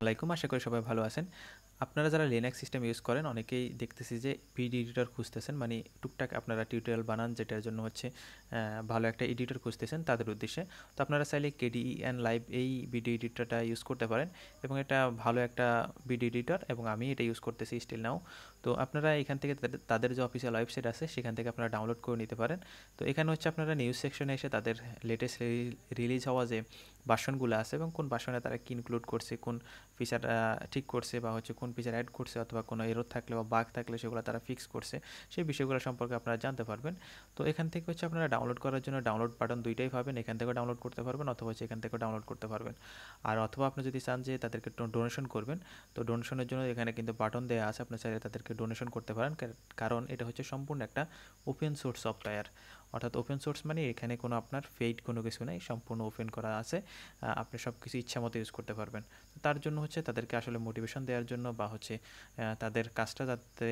আলাইকুম, আশা করি সবাই ভালো আছেন। আপনারা যারা লিনাক্স সিস্টেম ইউজ করেন অনেকেই দেখতেছি যে ভিডিও এডিটর খুঁজতেছেন, মানে টুকটাক আপনারা টিউটোরিয়াল বানান যেটার জন্য হচ্ছে ভালো একটা এডিটর খুঁজতেছেন তাদের উদ্দেশ্যে। তো আপনারা চাইলে KDE লাইভ এই ভিডিও এডিটরটা ইউজ করতে পারেন এবং এটা ভালো একটা ভিডিও এডিটর এবং আমি এটা ইউজ করতেছি স্টিল নাও। তো আপনারা এখান থেকে তাদের যে অফিসিয়াল ওয়েবসাইট আছে সেখান থেকে আপনারা ডাউনলোড করে নিতে পারেন। তো এখানে হচ্ছে আপনারা নিউজ সেকশনে এসে তাদের লেটেস্ট রিলিজ হওয়া যে ভার্সনগুলো আছে এবং কোন ভার্সনে তারা কি ইনক্লুড করছে, কোন ফিচার ঠিক করছে বা হচ্ছে কোন ফিচার অ্যাড করছে অথবা কোনো এরর থাকলে বা বাগ থাকলে সেগুলো তারা ফিক্স করছে, সেই বিষয়গুলো সম্পর্কে আপনারা জানতে পারবেন। তো এখান থেকে হচ্ছে আপনারা ডাউনলোড করার জন্য ডাউনলোড বাটন দুইটাই পাবেন, এখান থেকেও ডাউনলোড করতে পারবেন অথবা হচ্ছে এখান থেকেও ডাউনলোড করতে পারবেন। আর অথবা আপনি যদি চান যে তাদেরকে ডোনেশন করবেন, তো ডোনেশনের জন্য এখানে কিন্তু বাটন দেওয়া আছে, আপনি চাইলে তাদেরকে ডোনেশন করতে পারেন, কারণ এটা হচ্ছে সম্পূর্ণ একটা ওপেন সোর্স সফটওয়্যার। অর্থাৎ ওপেন সোর্স মানে এখানে কোনো আপনার পেইড কোনো কিছু নেই, সম্পূর্ণ ওপেন করা আছে, আপনি সব কিছু ইচ্ছা মতো ইউজ করতে পারবেন। তার জন্য হচ্ছে তাদেরকে আসলে মোটিভেশন দেওয়ার জন্য বা হচ্ছে তাদের কাজটা যাতে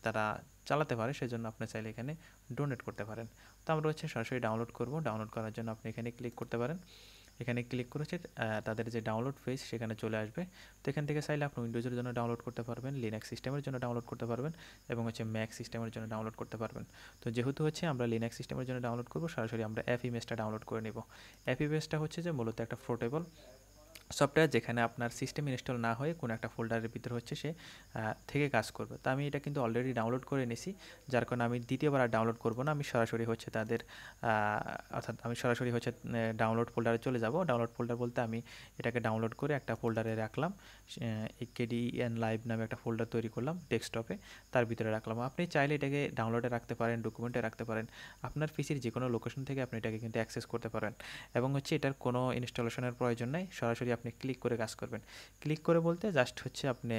তারা চালাতে পারে সেজন্য আপনি চাইলে এখানে ডোনেট করতে পারেন। তো আমরা হচ্ছে সরাসরি ডাউনলোড করব। ডাউনলোড করার জন্য আপনি এখানে ক্লিক করতে পারেন। এখানে ক্লিক করে হচ্ছে তাদের যে ডাউনলোড পেজ সেখানে চলে আসবে। তো এখান থেকে চাইলে আপনি উইন্ডোজের জন্য ডাউনলোড করতে পারবেন, লিনাক্স সিস্টেমের জন্য ডাউনলোড করতে পারবেন এবং হচ্ছে ম্যাক সিস্টেমের জন্য ডাউনলোড করতে পারবেন। তো যেহেতু হচ্ছে আমরা লিনাক্স সিস্টেমের জন্য ডাউনলোড করব, সরাসরি আমরা অ্যাপ ইমেজটা ডাউনলোড করে নেব। অ্যাপ ইমেজটা হচ্ছে যে মূলত একটা পোর্টেবল সফটওয়্যার যেখানে আপনার সিস্টেম ইনস্টল না হয়ে কোনো একটা ফোল্ডারের ভিতরে হচ্ছে সে থেকে কাজ করবে। তো আমি এটা কিন্তু অলরেডি ডাউনলোড করে নিয়েছি, যার কারণে আমি দ্বিতীয়বার আর ডাউনলোড করব না। আমি সরাসরি হচ্ছে তাদের অর্থাৎ আমি সরাসরি হচ্ছে ডাউনলোড ফোল্ডারে চলে যাব। ডাউনলোড ফোল্ডার বলতে আমি এটাকে ডাউনলোড করে একটা ফোল্ডারে রাখলাম, এই KDE লাইভ নামে একটা ফোল্ডার তৈরি করলাম ডেস্কটপে, তার ভিতরে রাখলাম। আপনি চাইলে এটাকে ডাউনলোডে রাখতে পারেন, ডকুমেন্টে রাখতে পারেন, আপনার পিসির যে কোনো লোকেশন থেকে আপনি এটাকে কিন্তু অ্যাক্সেস করতে পারেন এবং হচ্ছে এটার কোনো ইনস্টলেশনের প্রয়োজন নেই, সরাসরি আপনি ক্লিক করে কাজ করবেন। ক্লিক করে বলতে জাস্ট হচ্ছে আপনি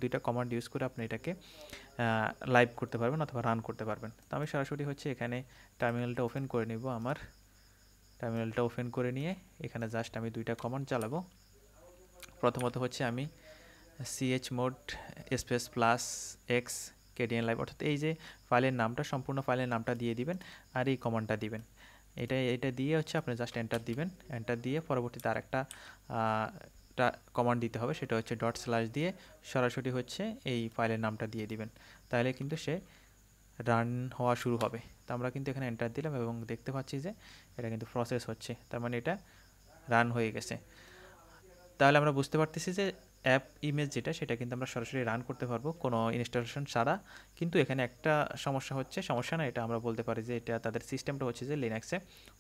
দুইটা কমান্ড ইউজ করে আপনি এটাকে লাইভ করতে পারবেন অথবা রান করতে পারবেন। তো আমি সরাসরি হচ্ছে এখানে টার্মিনালটা ওপেন করে নিব। আমার টার্মিনালটা ওপেন করে নিয়ে এখানে জাস্ট আমি দুইটা কমান্ড চালাবো। প্রথমত হচ্ছে আমি chmod space +x KDE live, অর্থাৎ এই যে ফাইলের নামটা, সম্পূর্ণ ফাইলের নামটা দিয়ে দিবেন আর এই কমান্ডটা দিবেন। এটা দিয়ে হচ্ছে আপনি জাস্ট এন্টার দিবেন। এন্টার দিয়ে পরবর্তীতে আরেকটা কমান্ড দিতে হবে, সেটা হচ্ছে // দিয়ে সরাসরি হচ্ছে এই ফাইলের নামটা দিয়ে দিবেন। তাহলে কিন্তু সে রান হওয়া শুরু হবে। তো আমরা কিন্তু এখানে এন্টার দিলাম এবং দেখতে পাচ্ছি যে এটা কিন্তু প্রসেস হচ্ছে, তার মানে এটা রান হয়ে গেছে। তাহলে আমরা বুঝতে পারতেছি যে অ্যাপ ইমেজ যেটা সেটা কিন্তু আমরা সরাসরি রান করতে পারবো কোনো ইনস্টলেশন ছাড়া। কিন্তু এখানে একটা সমস্যা হচ্ছে, সমস্যা না, এটা আমরা বলতে পারি যে এটা তাদের সিস্টেমটা হচ্ছে যে লিনাক্সে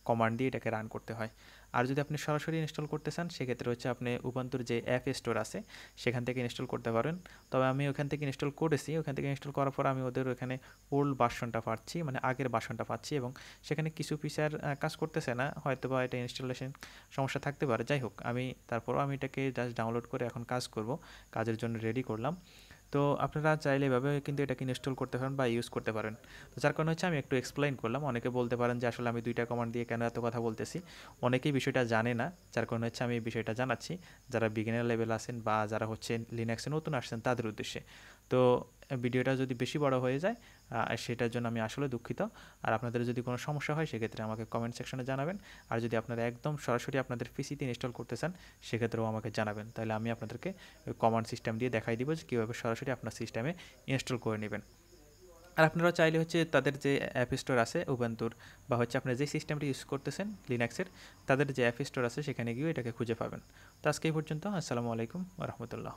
কমান্ড দিয়ে এটাকে রান করতে হয়। আর যদি আপনি সরাসরি ইনস্টল করতে চান সেক্ষেত্রে হচ্ছে আপনি উবুন্টুর যে অ্যাপ স্টোর আছে সেখান থেকে ইনস্টল করতে পারেন। তবে আমি ওখান থেকে ইনস্টল করেছি, ওখান থেকে ইনস্টল করার পর আমি ওদের ওখানে ওল্ড ভার্সনটা পাচ্ছি, মানে আগের ভার্সনটা পাচ্ছি এবং সেখানে কিছু ফিচার কাজ করতেছে না, হয়তো বা এটা ইনস্টলেশন সমস্যা থাকতে পারে। যাই হোক, তারপরও আমি এটাকে জাস্ট ডাউনলোড করে এখন কাজ করব, কাজের জন্য রেডি করলাম। তো আপনারা চাইলে এভাবে কিন্তু এটাকে ইনস্টল করতে পারেন বা ইউজ করতে পারেন। তো যার কারণে হচ্ছে আমি একটু এক্সপ্লেইন করলাম। অনেকে বলতে পারেন যে আসলে আমি দুইটা কমান্ড দিয়ে কেন এত কথা বলতেছি, অনেকেই বিষয়টা জানে না, যার কারণে হচ্ছে আমি এই বিষয়টা জানাচ্ছি যারা বিগিনার লেভেল আছেন বা যারা হচ্ছে লিনাক্সে নতুন আসছেন তাদের উদ্দেশ্যে। তো ভিডিওটা যদি বেশি বড় হয়ে যায় সেটার জন্য আমি আসলে দুঃখিত। আর আপনাদের যদি কোনো সমস্যা হয় সেক্ষেত্রে আমাকে কমেন্ট সেকশনে জানাবেন। আর যদি আপনারা একদম সরাসরি আপনাদের পিসিতে ইনস্টল করতে চান সেক্ষেত্রেও আমাকে জানাবেন, তাহলে আমি আপনাদেরকে কমান্ড সিস্টেম দিয়ে দেখাই দিব যে কীভাবে সরাসরি আপনার সিস্টেমে ইনস্টল করে নেবেন। আর আপনারা চাইলে হচ্ছে তাদের যে অ্যাপ স্টোর আছে উবুন্টুর বা হচ্ছে আপনারা যে সিস্টেমটি ইউজ করতেছেন লিনাক্সের, তাদের যে অ্যাপ স্টোর আছে সেখানে গিয়েও এটাকে খুঁজে পাবেন। তো আজকে এই পর্যন্ত। আসসালামু আলাইকুম ওয়া রাহমাতুল্লাহ।